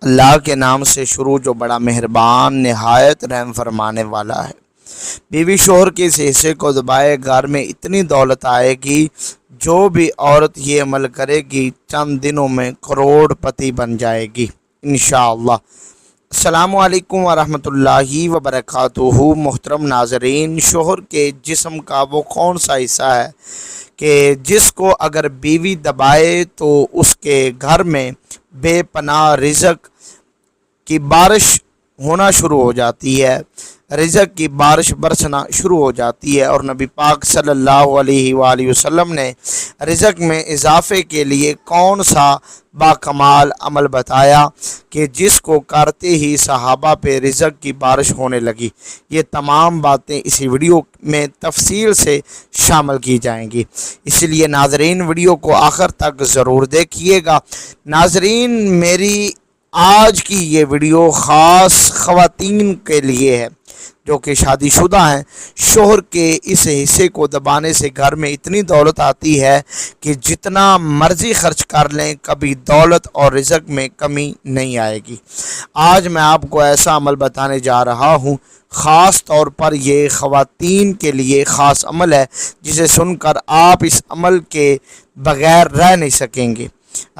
اللہ کے نام سے شروع جو بڑا مہربان نہایت رحم فرمانے والا ہے۔ بیوی شوہر کے اس حصے کو دبائے، گھر میں اتنی دولت آئے گی، جو بھی عورت یہ عمل کرے گی چند دنوں میں کروڑ پتی بن جائے گی انشاءاللہ۔ السلام علیکم ورحمۃ اللہ وبرکاتہ۔ محترم ناظرین، شوہر کے جسم کا وہ کون سا حصہ ہے کہ جس کو اگر بیوی دبائے تو اس کے گھر میں بے پناہ رزق کی بارش ہونا شروع ہو جاتی ہے، رزق کی بارش برسنا شروع ہو جاتی ہے۔ اور نبی پاک صلی اللہ علیہ وآلہ وسلم نے رزق میں اضافے کے لیے کون سا باکمال عمل بتایا کہ جس کو کرتے ہی صحابہ پہ رزق کی بارش ہونے لگی۔ یہ تمام باتیں اسی ویڈیو میں تفصیل سے شامل کی جائیں گی، اس لیے ناظرین ویڈیو کو آخر تک ضرور دیکھیے گا۔ ناظرین، میری آج کی یہ ویڈیو خاص خواتین کے لیے ہے جو کہ شادی شدہ ہیں۔ شوہر کے اس حصے کو دبانے سے گھر میں اتنی دولت آتی ہے کہ جتنا مرضی خرچ کر لیں کبھی دولت اور رزق میں کمی نہیں آئے گی۔ آج میں آپ کو ایسا عمل بتانے جا رہا ہوں، خاص طور پر یہ خواتین کے لیے خاص عمل ہے، جسے سن کر آپ اس عمل کے بغیر رہ نہیں سکیں گے۔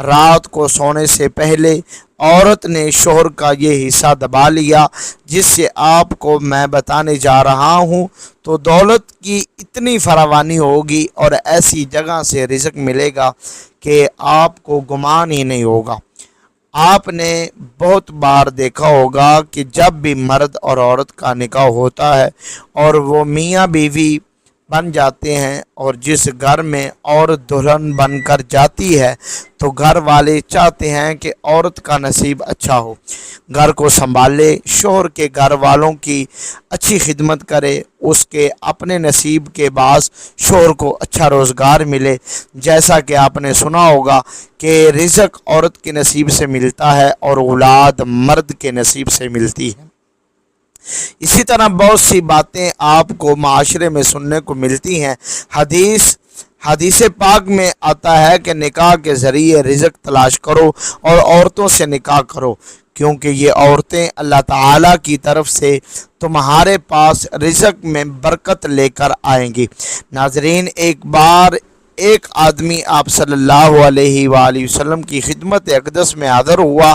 رات کو سونے سے پہلے عورت نے شوہر کا یہ حصہ دبا لیا جس سے آپ کو میں بتانے جا رہا ہوں، تو دولت کی اتنی فراوانی ہوگی اور ایسی جگہ سے رزق ملے گا کہ آپ کو گمان ہی نہیں ہوگا۔ آپ نے بہت بار دیکھا ہوگا کہ جب بھی مرد اور عورت کا نکاح ہوتا ہے اور وہ میاں بیوی بن جاتے ہیں اور جس گھر میں عورت دلہن بن کر جاتی ہے تو گھر والے چاہتے ہیں کہ عورت کا نصیب اچھا ہو، گھر کو سنبھالے، شوہر کے گھر والوں کی اچھی خدمت کرے، اس کے اپنے نصیب کے باعث شوہر کو اچھا روزگار ملے۔ جیسا کہ آپ نے سنا ہوگا کہ رزق عورت کے نصیب سے ملتا ہے اور اولاد مرد کے نصیب سے ملتی ہے۔ اسی طرح بہت سی باتیں آپ کو معاشرے میں سننے کو ملتی ہیں۔ حدیث پاک میں آتا ہے کہ نکاح کے ذریعے رزق تلاش کرو اور عورتوں سے نکاح کرو، کیونکہ یہ عورتیں اللہ تعالیٰ کی طرف سے تمہارے پاس رزق میں برکت لے کر آئیں گی۔ ناظرین، ایک بار ایک آدمی آپ صلی اللہ علیہ وآلہ وسلم کی خدمت اقدس میں حاضر ہوا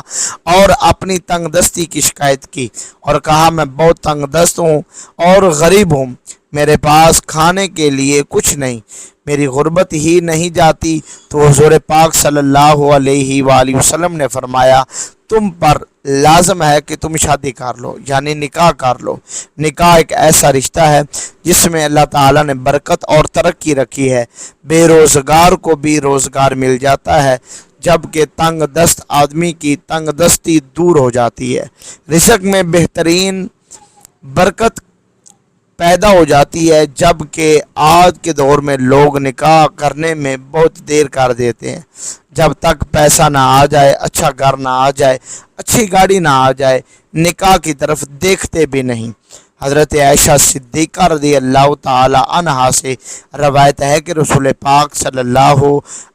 اور اپنی تنگ دستی کی شکایت کی اور کہا، میں بہت تنگ دست ہوں اور غریب ہوں، میرے پاس کھانے کے لیے کچھ نہیں، میری غربت ہی نہیں جاتی۔ تو حضور پاک صلی اللہ علیہ وآلہ وسلم نے فرمایا، تم پر لازم ہے کہ تم شادی کر لو، یعنی نکاح کر لو۔ نکاح ایک ایسا رشتہ ہے جس میں اللہ تعالیٰ نے برکت اور ترقی رکھی ہے، بے روزگار کو بھی روزگار مل جاتا ہے، جبکہ تنگ دست آدمی کی تنگ دستی دور ہو جاتی ہے، رزق میں بہترین برکت پیدا ہو جاتی ہے۔ جبکہ آج کے دور میں لوگ نکاح کرنے میں بہت دیر کر دیتے ہیں، جب تک پیسہ نہ آ جائے، اچھا گھر نہ آ جائے، اچھی گاڑی نہ آ جائے، نکاح کی طرف دیکھتے بھی نہیں۔ حضرت عائشہ صدیقہ رضی اللہ تعالی عنہا سے روایت ہے کہ رسول پاک صلی اللہ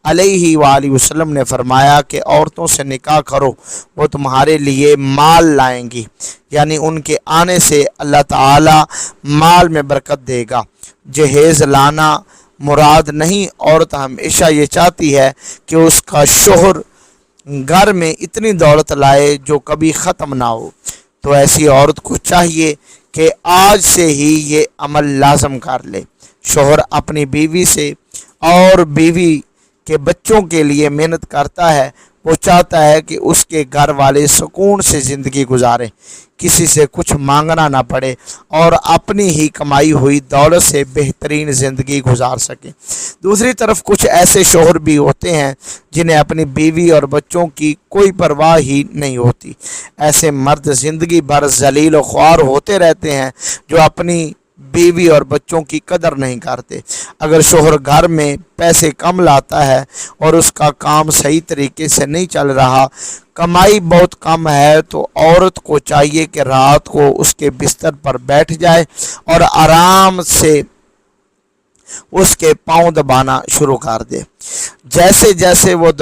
علیہ وآلہ وسلم نے فرمایا کہ عورتوں سے نکاح کرو، وہ تمہارے لیے مال لائیں گی، یعنی ان کے آنے سے اللہ تعالی مال میں برکت دے گا۔ جہیز لانا مراد نہیں، عورت ہمیشہ یہ چاہتی ہے کہ اس کا شوہر گھر میں اتنی دولت لائے جو کبھی ختم نہ ہو۔ تو ایسی عورت کو چاہیے کہ آج سے ہی یہ عمل لازم کر لے۔ شوہر اپنی بیوی سے اور بیوی کے بچوں کے لیے محنت کرتا ہے، وہ چاہتا ہے کہ اس کے گھر والے سکون سے زندگی گزاریں، کسی سے کچھ مانگنا نہ پڑے اور اپنی ہی کمائی ہوئی دولت سے بہترین زندگی گزار سکیں۔ دوسری طرف کچھ ایسے شوہر بھی ہوتے ہیں جنہیں اپنی بیوی اور بچوں کی کوئی پرواہ ہی نہیں ہوتی۔ ایسے مرد زندگی بھر ذلیل و خوار ہوتے رہتے ہیں جو اپنی بیوی اور بچوں کی قدر نہیں کرتے۔ اگر شوہر گھر میں پیسے کم لاتا ہے اور اس کا کام صحیح طریقے سے نہیں چل رہا، کمائی بہت کم ہے، تو عورت کو چاہیے کہ رات کو اس کے بستر پر بیٹھ جائے اور آرام سے اس کے پاؤں دبانا شروع کر دے۔ جیسے جیسے وہ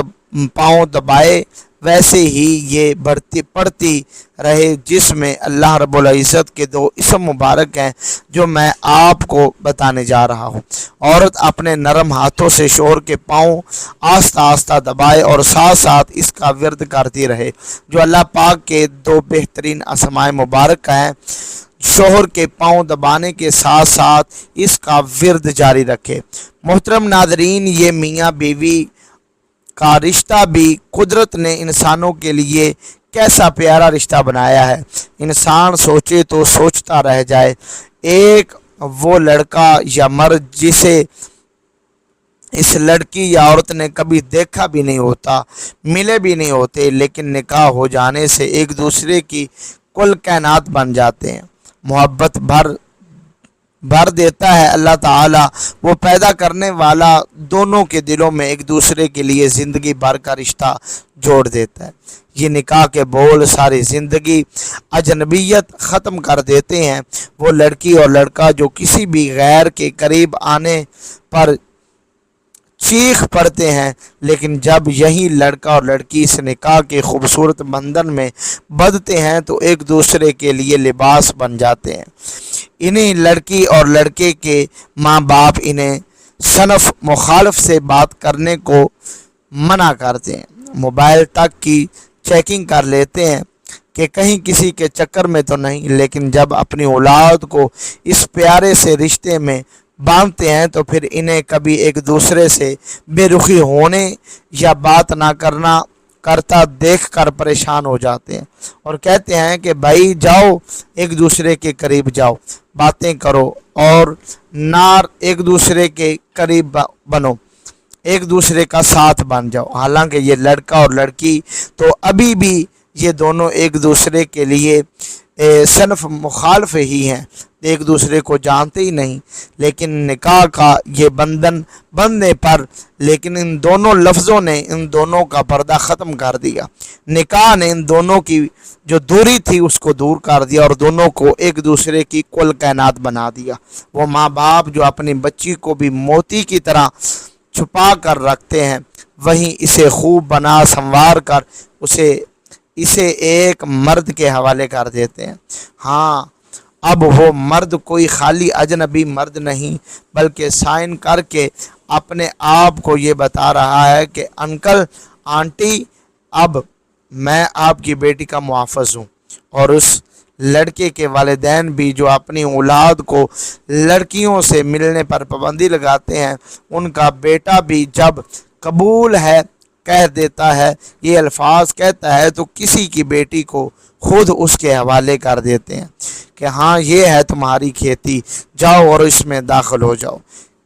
پاؤں دبائے ویسے ہی یہ بڑھتی پڑتی رہے، جس میں اللہ رب العزت کے 2 اسم مبارک ہیں جو میں آپ کو بتانے جا رہا ہوں۔ عورت اپنے نرم ہاتھوں سے شوہر کے پاؤں آہستہ آہستہ دبائے اور ساتھ ساتھ اس کا ورد کرتی رہے، جو اللہ پاک کے 2 بہترین اسماء مبارک ہیں۔ شوہر کے پاؤں دبانے کے ساتھ ساتھ اس کا ورد جاری رکھے۔ محترم ناظرین، یہ میاں بیوی کا رشتہ بھی قدرت نے انسانوں کے لیے کیسا پیارا رشتہ بنایا ہے، انسان سوچے تو سوچتا رہ جائے۔ ایک وہ لڑکا یا مرد جسے اس لڑکی یا عورت نے کبھی دیکھا بھی نہیں ہوتا، ملے بھی نہیں ہوتے، لیکن نکاح ہو جانے سے ایک دوسرے کی کل کائنات بن جاتے ہیں۔ محبت بھر دیتا ہے اللہ تعالیٰ، وہ پیدا کرنے والا دونوں کے دلوں میں ایک دوسرے کے لیے زندگی بھر کا رشتہ جوڑ دیتا ہے۔ یہ نکاح کے بول ساری زندگی اجنبیت ختم کر دیتے ہیں۔ وہ لڑکی اور لڑکا جو کسی بھی غیر کے قریب آنے پر چیخ پڑتے ہیں، لیکن جب یہی لڑکا اور لڑکی اس نکاح کے خوبصورت بندھن میں بندھتے ہیں تو ایک دوسرے کے لیے لباس بن جاتے ہیں۔ انہیں لڑکی اور لڑکے کے ماں باپ انہیں صنف مخالف سے بات کرنے کو منع کرتے ہیں، موبائل تک کی چیکنگ کر لیتے ہیں کہ کہیں کسی کے چکر میں تو نہیں، لیکن جب اپنی اولاد کو اس پیارے سے رشتے میں باندھتے ہیں تو پھر انہیں کبھی ایک دوسرے سے بے رخی ہونے یا بات نہ کرتا دیکھ کر پریشان ہو جاتے ہیں اور کہتے ہیں کہ بھائی جاؤ، ایک دوسرے کے قریب جاؤ، باتیں کرو اور ایک دوسرے کے قریب بنو، ایک دوسرے کا ساتھ بن جاؤ۔ حالانکہ یہ لڑکا اور لڑکی تو ابھی بھی یہ دونوں ایک دوسرے کے لیے صنف مخالف ہی ہیں، ایک دوسرے کو جانتے ہی نہیں، لیکن نکاح کا یہ بندھن بندھنے پر لیکن ان دونوں لفظوں نے ان دونوں کا پردہ ختم کر دیا۔ نکاح نے ان دونوں کی جو دوری تھی اس کو دور کر دیا اور دونوں کو ایک دوسرے کی کل کائنات بنا دیا۔ وہ ماں باپ جو اپنی بچی کو بھی موتی کی طرح چھپا کر رکھتے ہیں، وہیں اسے خوب بنا سنوار کر اسے ایک مرد کے حوالے کر دیتے ہیں۔ ہاں، اب وہ مرد کوئی خالی اجنبی مرد نہیں، بلکہ سائن کر کے اپنے آپ کو یہ بتا رہا ہے کہ انکل، آنٹی، اب میں آپ کی بیٹی کا محافظ ہوں۔ اور اس لڑکے کے والدین بھی جو اپنی اولاد کو لڑکیوں سے ملنے پر پابندی لگاتے ہیں، ان کا بیٹا بھی جب قبول ہے کہہ دیتا ہے، یہ الفاظ کہتا ہے تو کسی کی بیٹی کو خود اس کے حوالے کر دیتے ہیں کہ ہاں یہ ہے تمہاری کھیتی، جاؤ اور اس میں داخل ہو جاؤ۔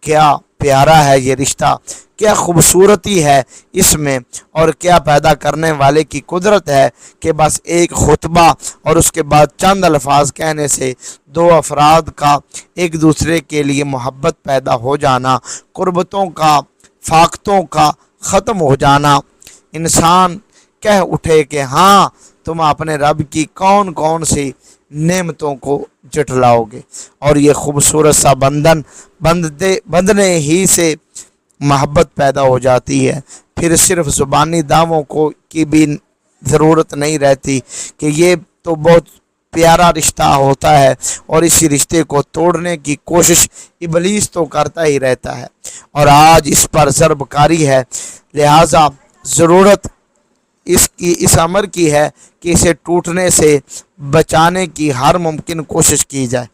کیا پیارا ہے یہ رشتہ، کیا خوبصورتی ہے اس میں، اور کیا پیدا کرنے والے کی قدرت ہے کہ بس ایک خطبہ اور اس کے بعد چند الفاظ کہنے سے 2 افراد کا ایک دوسرے کے لیے محبت پیدا ہو جانا، قربتوں کا، فاقتوں کا ختم ہو جانا۔ انسان کہہ اٹھے کہ ہاں تم اپنے رب کی کون کون سی نعمتوں کو جٹلاؤ گے، اور یہ خوبصورت سا بندھن بندھنے ہی سے محبت پیدا ہو جاتی ہے۔ پھر صرف زبانی دعووں کی بھی ضرورت نہیں رہتی کہ یہ تو بہت پیارا رشتہ ہوتا ہے، اور اسی رشتے کو توڑنے کی کوشش ابلیس تو کرتا ہی رہتا ہے، اور آج اس پر ضرب کاری ہے، لہٰذا ضرورت اس امر کی ہے کہ اسے ٹوٹنے سے بچانے کی ہر ممکن کوشش کی جائے۔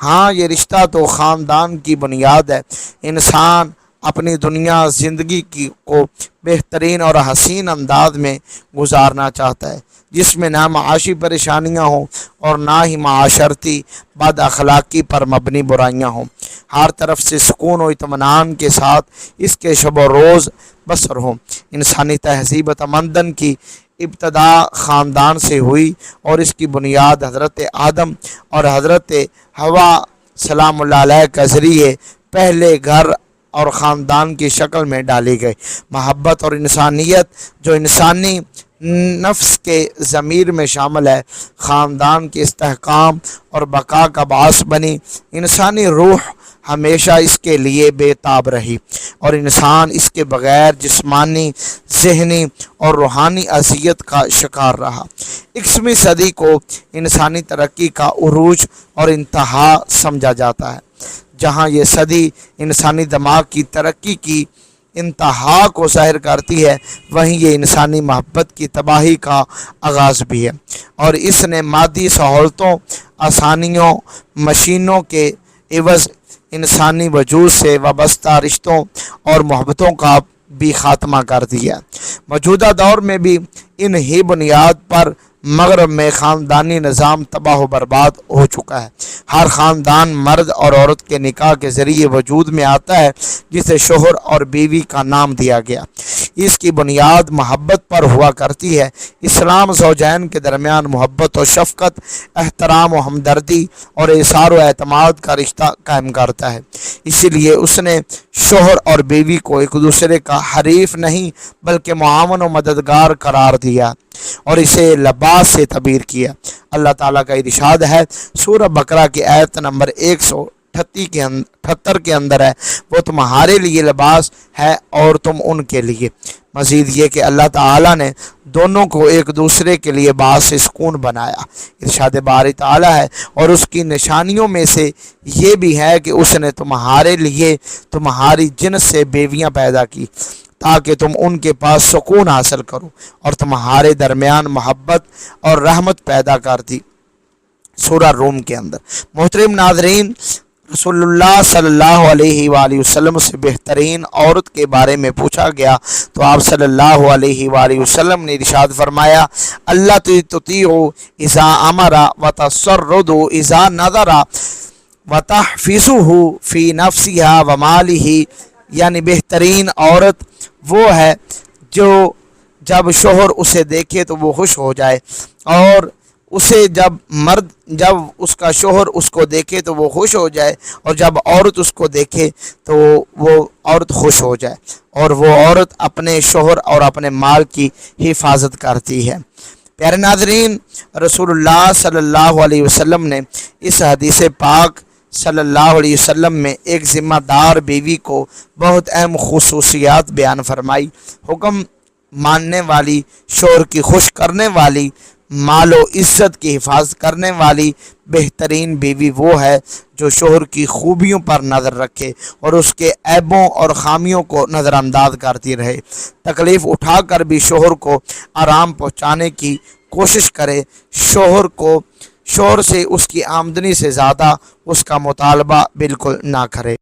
ہاں، یہ رشتہ تو خاندان کی بنیاد ہے۔ انسان اپنی دنیا زندگی کو بہترین اور حسین انداز میں گزارنا چاہتا ہے، جس میں نہ معاشی پریشانیاں ہوں اور نہ ہی معاشرتی بد اخلاقی پر مبنی برائیاں ہوں۔ ہر طرف سے سکون و اطمینان کے ساتھ اس کے شب و روز بسر ہوں۔ انسانی تہذیب و تمدن کی ابتدا خاندان سے ہوئی، اور اس کی بنیاد حضرت آدم اور حضرت حوا سلام اللہ علیہ کے ذریعے پہلے گھر اور خاندان کی شکل میں ڈالی گئی۔ محبت اور انسانیت جو انسانی نفس کے ضمیر میں شامل ہے، خاندان کے استحکام اور بقا کا باعث بنی۔ انسانی روح ہمیشہ اس کے لیے بے تاب رہی اور انسان اس کے بغیر جسمانی، ذہنی اور روحانی اذیت کا شکار رہا۔ 21ویں صدی کو انسانی ترقی کا عروج اور انتہا سمجھا جاتا ہے۔ جہاں یہ صدی انسانی دماغ کی ترقی کی انتہا کو ظاہر کرتی ہے، وہیں یہ انسانی محبت کی تباہی کا آغاز بھی ہے، اور اس نے مادی سہولتوں، آسانیوں، مشینوں کے عوض انسانی وجود سے وابستہ رشتوں اور محبتوں کا بھی خاتمہ کر دیا۔ موجودہ دور میں بھی ان ہی بنیاد پر مغرب میں خاندانی نظام تباہ و برباد ہو چکا ہے۔ ہر خاندان مرد اور عورت کے نکاح کے ذریعے وجود میں آتا ہے، جسے شوہر اور بیوی کا نام دیا گیا۔ اس کی بنیاد محبت پر ہوا کرتی ہے۔ اسلام زوجین کے درمیان محبت و شفقت، احترام و ہمدردی اور اظہار و اعتماد کا رشتہ قائم کرتا ہے۔ اسی لیے اس نے شوہر اور بیوی کو ایک دوسرے کا حریف نہیں بلکہ معاون و مددگار قرار دیا اور اسے لباس سے تعبیر کیا۔ اللہ تعالیٰ کا ارشاد ہے، سورہ بقرہ کی آیت نمبر 178 کے اندر ہے، وہ تمہارے لیے لباس ہے اور تم ان کے لیے۔ مزید یہ کہ اللہ تعالیٰ نے دونوں کو ایک دوسرے کے لیے باعث سکون بنایا۔ ارشاد باری تعالیٰ ہے، اور اس کی نشانیوں میں سے یہ بھی ہے کہ اس نے تمہارے لیے تمہاری جنس سے بیویاں پیدا کی تاکہ تم ان کے پاس سکون حاصل کرو، اور تمہارے درمیان محبت اور رحمت پیدا کر دی۔ سورہ روم کے اندر۔ محترم ناظرین، رسول اللہ صلی اللہ علیہ وآلہ وسلم سے بہترین عورت کے بارے میں پوچھا گیا تو آپ صلی اللہ علیہ وآلہ وسلم نے ارشاد فرمایا، اللہ تطیع اذا امر وتسرد اذا نظر وتحفظه فی نفسها ومالہ، یعنی بہترین عورت وہ ہے جو جب شوہر اسے دیکھے تو وہ خوش ہو جائے، اور اسے جب اس کا شوہر اس کو دیکھے تو وہ خوش ہو جائے، اور جب عورت اس کو دیکھے تو وہ عورت خوش ہو جائے، اور وہ عورت اپنے شوہر اور اپنے مال کی حفاظت کرتی ہے۔ پیارے ناظرین، رسول اللہ صلی اللہ علیہ وسلم نے اس حدیث پاک صلی اللہ علیہ وسلم میں ایک ذمہ دار بیوی کو بہت اہم خصوصیات بیان فرمائی۔ حکم ماننے والی، شوہر کی خوش کرنے والی، مال و عزت کی حفاظت کرنے والی بہترین بیوی وہ ہے جو شوہر کی خوبیوں پر نظر رکھے اور اس کے عیبوں اور خامیوں کو نظر انداز کرتی رہے، تکلیف اٹھا کر بھی شوہر کو آرام پہنچانے کی کوشش کرے، شوہر سے اس کی آمدنی سے زیادہ اس کا مطالبہ بالکل نہ کرے،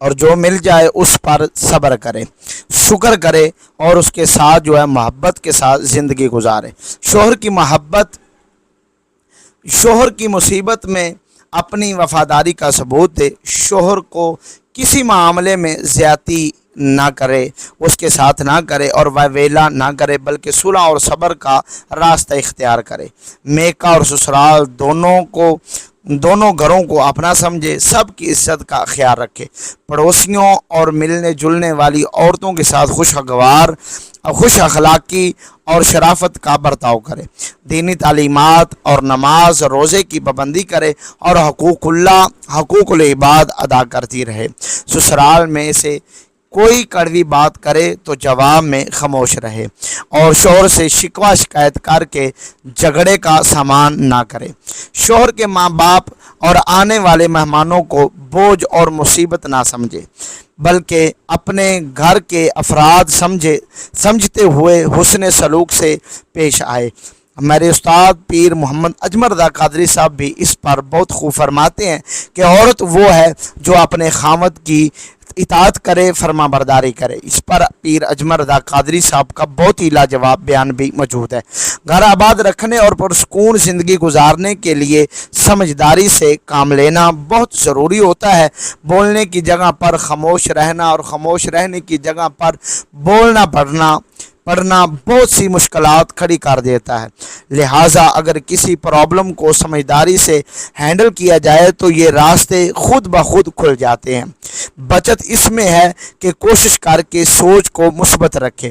اور جو مل جائے اس پر صبر کرے، شکر کرے، اور اس کے ساتھ جو ہے محبت کے ساتھ زندگی گزارے۔ شوہر کی مصیبت میں اپنی وفاداری کا ثبوت دے، شوہر کو کسی معاملے میں زیادتی نہ کرے، اس کے ساتھ نہ کرے اور وہ ویلا نہ کرے، بلکہ صلح اور صبر کا راستہ اختیار کرے۔ میکہ اور سسرال دونوں گھروں کو اپنا سمجھے، سب کی عزت کا خیال رکھے، پڑوسیوں اور ملنے جلنے والی عورتوں کے ساتھ خوش اخلاقی اور شرافت کا برتاؤ کرے، دینی تعلیمات اور نماز روزے کی پابندی کرے، اور حقوق العباد ادا کرتی رہے۔ سسرال میں سے کوئی کڑوی بات کرے تو جواب میں خاموش رہے، اور شوہر سے شکوہ شکایت کر کے جھگڑے کا سامان نہ کرے۔ شوہر کے ماں باپ اور آنے والے مہمانوں کو بوجھ اور مصیبت نہ سمجھے، بلکہ اپنے گھر کے افراد سمجھتے ہوئے حسن سلوک سے پیش آئے۔ ہمارے استاد پیر محمد اجمل رضا قادری صاحب بھی اس پر بہت خوب فرماتے ہیں کہ عورت وہ ہے جو اپنے خاوند کی اطاعت کرے، فرما برداری کرے۔ اس پر پیر اجمل رضا قادری صاحب کا بہت ہی لاجواب بیان بھی موجود ہے۔ گھر آباد رکھنے اور پرسکون زندگی گزارنے کے لیے سمجھداری سے کام لینا بہت ضروری ہوتا ہے۔ بولنے کی جگہ پر خاموش رہنا اور خاموش رہنے کی جگہ پر بولنا پڑھنا بہت سی مشکلات کھڑی کر دیتا ہے، لہٰذا اگر کسی پرابلم کو سمجھداری سے ہینڈل کیا جائے تو یہ راستے خود بخود کھل جاتے ہیں۔ بچت اس میں ہے کہ کوشش کر کے سوچ کو مثبت رکھے،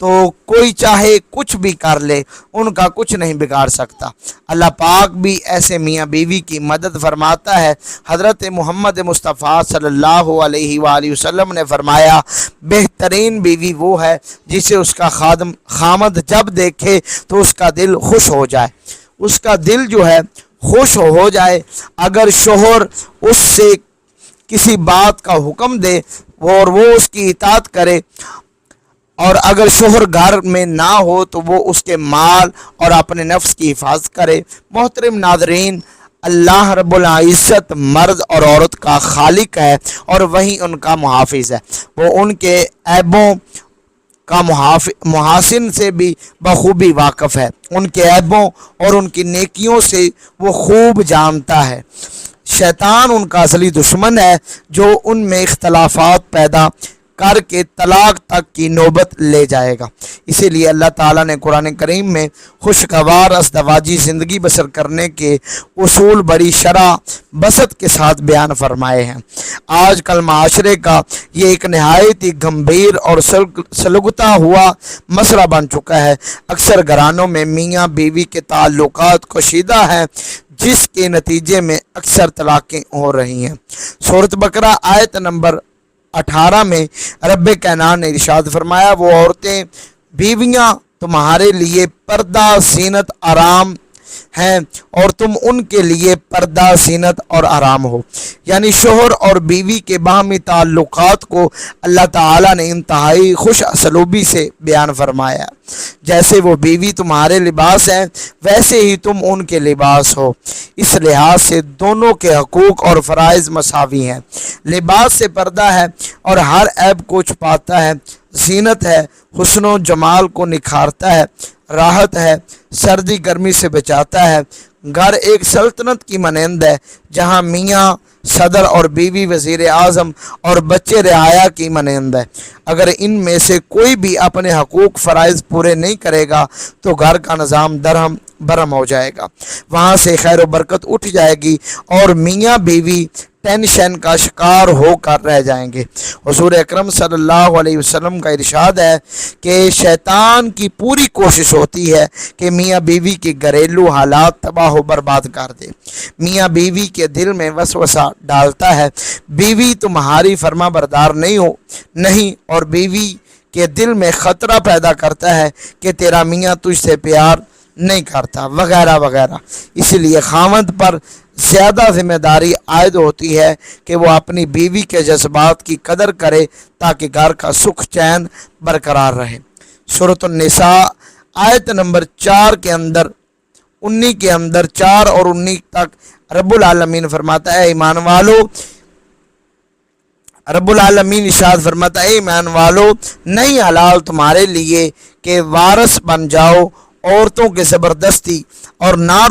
تو کوئی چاہے کچھ بھی کر لے ان کا کچھ نہیں بگاڑ سکتا۔ اللہ پاک بھی ایسے میاں بیوی کی مدد فرماتا ہے۔ حضرت محمد مصطفیٰ صلی اللہ علیہ وآلہ وسلم نے فرمایا بہترین بیوی وہ ہے جسے اس کا خامد جب دیکھے تو اس کا دل خوش ہو جائے، اس کا دل جو ہے خوش ہو جائے۔ اگر شوہر اس سے کسی بات کا حکم دے اور وہ اس کی اطاعت کرے، اور اگر شوہر گھر میں نہ ہو تو وہ اس کے مال اور اپنے نفس کی حفاظت کرے۔ محترم ناظرین، اللہ رب العزت مرد اور عورت کا خالق ہے اور وہی ان کا محافظ ہے۔ وہ ان کے عیبوں کا محاسن سے بھی بخوبی واقف ہے، ان کے عیبوں اور ان کی نیکیوں سے وہ خوب جانتا ہے۔ شیطان ان کا اصلی دشمن ہے جو ان میں اختلافات پیدا کر کے طلاق تک کی نوبت لے جائے گا۔ اسی لیے اللہ تعالیٰ نے قرآن کریم میں خوشگوار ازدواجی زندگی بسر کرنے کے اصول بڑی شرح بسط کے ساتھ بیان فرمائے ہیں۔ آج کل معاشرے کا یہ ایک نہایت ہی گمبھیر اور سلگتا ہوا مسئلہ بن چکا ہے۔ اکثر گھرانوں میں میاں بیوی کے تعلقات کشیدہ ہیں، جس کے نتیجے میں اکثر طلاقیں ہو رہی ہیں۔ سورۃ بقرہ آیت نمبر 18 میں رب کائنات نے ارشاد فرمایا وہ عورتیں بیویاں تمہارے لیے پردہ زینت آرام ہیں اور تم ان کے لیے پردہ زینت اور آرام ہو۔ یعنی شوہر اور بیوی کے باہمی تعلقات کو اللہ تعالیٰ نے انتہائی خوش اسلوبی سے بیان فرمایا۔ جیسے وہ بیوی تمہارے لباس ہیں ویسے ہی تم ان کے لباس ہو۔ اس لحاظ سے دونوں کے حقوق اور فرائض مساوی ہیں۔ لباس سے پردہ ہے اور ہر عیب کو چھپاتا ہے، زینت ہے، حسن و جمال کو نکھارتا ہے، راحت ہے، سردی گرمی سے بچاتا ہے۔ گھر ایک سلطنت کی مانند ہے جہاں میاں صدر اور بیوی وزیر اعظم اور بچے رعایا کی مانند ہے۔ اگر ان میں سے کوئی بھی اپنے حقوق فرائض پورے نہیں کرے گا تو گھر کا نظام درہم برہم ہو جائے گا، وہاں سے خیر و برکت اٹھ جائے گی اور میاں بیوی ٹینشن کا شکار ہو کر رہ جائیں گے۔ حضور اکرم صلی اللہ علیہ وسلم کا ارشاد ہے کہ شیطان کی پوری کوشش ہوتی ہے کہ میاں بیوی کے گھریلو حالات تباہ و برباد کر دے۔ میاں بیوی کے دل میں وسوسہ ڈالتا ہے بیوی تمہاری فرما بردار نہیں اور بیوی کے دل میں خطرہ پیدا کرتا ہے کہ تیرا میاں تجھ سے پیار نہیں کرتا وغیرہ وغیرہ۔ اسی لیے خاوند پر زیادہ ذمہ داری عائد ہوتی ہے کہ وہ اپنی بیوی کے جذبات کی قدر کرے تاکہ گھر کا سکھ چین برقرار رہے۔ سورۃ النساء آیت نمبر 4 کے اندر 4 اور 19 تک رب العالمین فرماتا ہے ایمان والو، رب العالمین ارشاد فرماتا ہے ایمان والو نہیں حلال تمہارے لیے کہ وارث بن جاؤ عورتوں کے زبردستی، اور نہ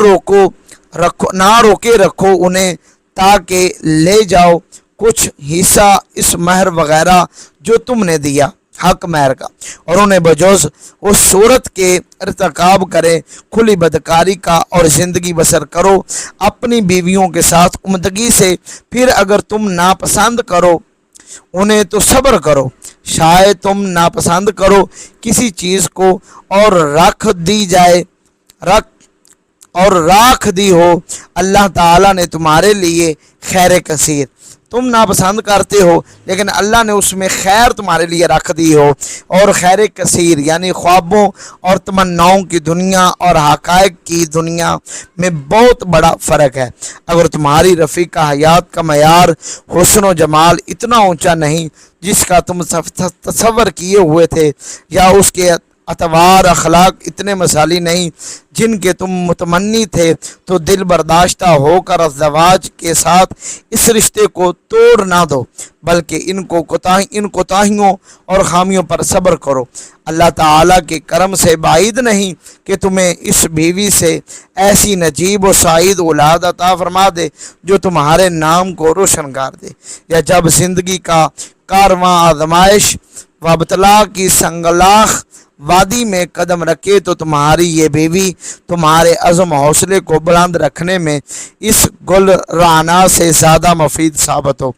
روکے رکھو انہیں تاکہ لے جاؤ کچھ حصہ اس مہر وغیرہ جو تم نے دیا حق مہر کا، اور انہیں بجوز اس صورت کے ارتکاب کرے کھلی بدکاری کا اور زندگی بسر کرو اپنی بیویوں کے ساتھ عمدگی سے۔ پھر اگر تم ناپسند کرو انہیں تو صبر کرو، شاید تم ناپسند کرو کسی چیز کو اور رکھ دی ہو اللہ تعالیٰ نے تمہارے لیے خیر کثیر۔ تم ناپسند کرتے ہو لیکن اللہ نے اس میں خیر تمہارے لیے رکھ دی ہو، اور خیر کثیر یعنی خوابوں اور تمناؤں کی دنیا اور حقائق کی دنیا میں بہت بڑا فرق ہے۔ اگر تمہاری رفیقہ حیات کا معیار حسن و جمال اتنا اونچا نہیں جس کا تم تصور کیے ہوئے تھے، یا اس کے اطوار اخلاق اتنے مثالی نہیں جن کے تم متمنی تھے، تو دل برداشتہ ہو کر ازدواج کے ساتھ اس رشتے کو توڑ نہ دو، بلکہ ان کوتاہیوں اور خامیوں پر صبر کرو۔ اللہ تعالیٰ کے کرم سے بعید نہیں کہ تمہیں اس بیوی سے ایسی نجیب و سعید اولاد عطا فرما دے جو تمہارے نام کو روشن کر دے، یا جب زندگی کا کارواں آزمائش و ابتلا کی سنگلاخ وادی میں قدم رکھے تو تمہاری یہ بیوی تمہارے عزم حوصلے کو بلند رکھنے میں اس گل رانا سے زیادہ مفید ثابت ہو،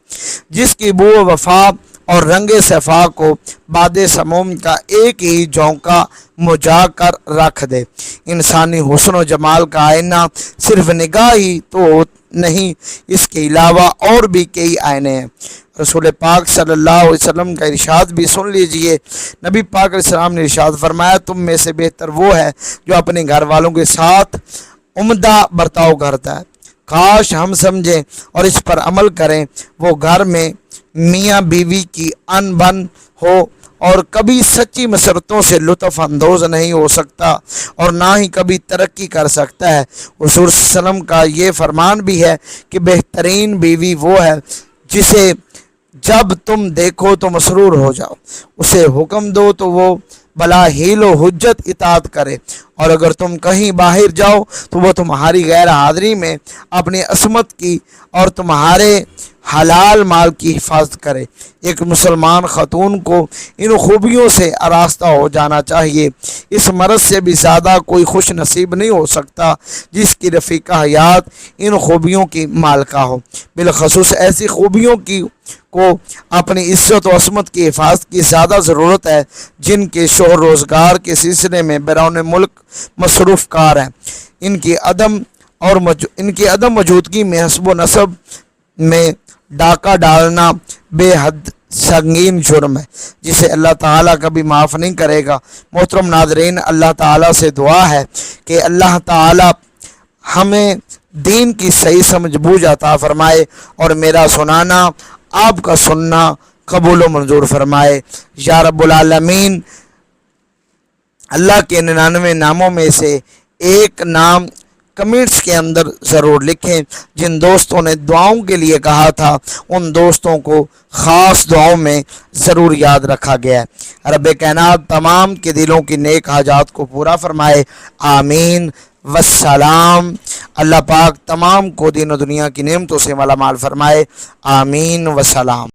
جس کی بو وفا اور رنگ صفا کو باد سموم کا ایک ہی جھونکا مجا کر رکھ دے۔ انسانی حسن و جمال کا آئینہ صرف نگاہ ہی تو نہیں، اس کے علاوہ اور بھی کئی آئینے ہیں۔ رسول پاک صلی اللہ علیہ وسلم کا ارشاد بھی سن لیجئے۔ نبی پاک علیہ السلام نے ارشاد فرمایا، تم میں سے بہتر وہ ہے جو اپنے گھر والوں کے ساتھ عمدہ برتاؤ کرتا ہے۔ کاش ہم سمجھیں اور اس پر عمل کریں۔ وہ گھر میں میاں بیوی کی ان بن ہو اور کبھی سچی مسرتوں سے لطف اندوز نہیں ہو سکتا اور نہ ہی کبھی ترقی کر سکتا ہے۔ حضور صلی اللہ علیہ وسلم کا یہ فرمان بھی ہے کہ بہترین بیوی وہ ہے جسے جب تم دیکھو تو مسرور ہو جاؤ، اسے حکم دو تو وہ بلا حیل و حجت اطاعت کرے، اور اگر تم کہیں باہر جاؤ تو وہ تمہاری غیر حاضری میں اپنی عصمت کی اور تمہارے حلال مال کی حفاظت کرے۔ ایک مسلمان خاتون کو ان خوبیوں سے آراستہ ہو جانا چاہیے۔ اس مرض سے بھی زیادہ کوئی خوش نصیب نہیں ہو سکتا جس کی رفیقہ حیات ان خوبیوں کی مالکہ ہو۔ بالخصوص ایسی خوبیوں کو اپنی عزت و عصمت کی حفاظت کی زیادہ ضرورت ہے جن کے شوہر روزگار کے سلسلے میں بیرون ملک مصروف کار ہیں۔ ان کی عدم موجودگی میں حسب و نسب میں ڈاکہ ڈالنا بے حد سنگین جرم ہے جسے اللہ تعالیٰ کبھی معاف نہیں کرے گا۔ محترم ناظرین، اللہ تعالیٰ سے دعا ہے کہ اللہ تعالیٰ ہمیں دین کی صحیح سمجھ بوجھ عطا فرمائے اور میرا سنانا آپ کا سننا قبول و منظور فرمائے۔ یا رب العالمین، اللہ کے 99 ناموں میں سے ایک نام کمنٹس کے اندر ضرور لکھیں۔ جن دوستوں نے دعاؤں کے لیے کہا تھا ان دوستوں کو خاص دعاؤں میں ضرور یاد رکھا گیا ہے۔ رب کائنات تمام کے دلوں کی نیک حاجات کو پورا فرمائے، آمین والسلام۔ اللہ پاک تمام کو دین و دنیا کی نعمتوں سے مالا مال فرمائے، آمین والسلام۔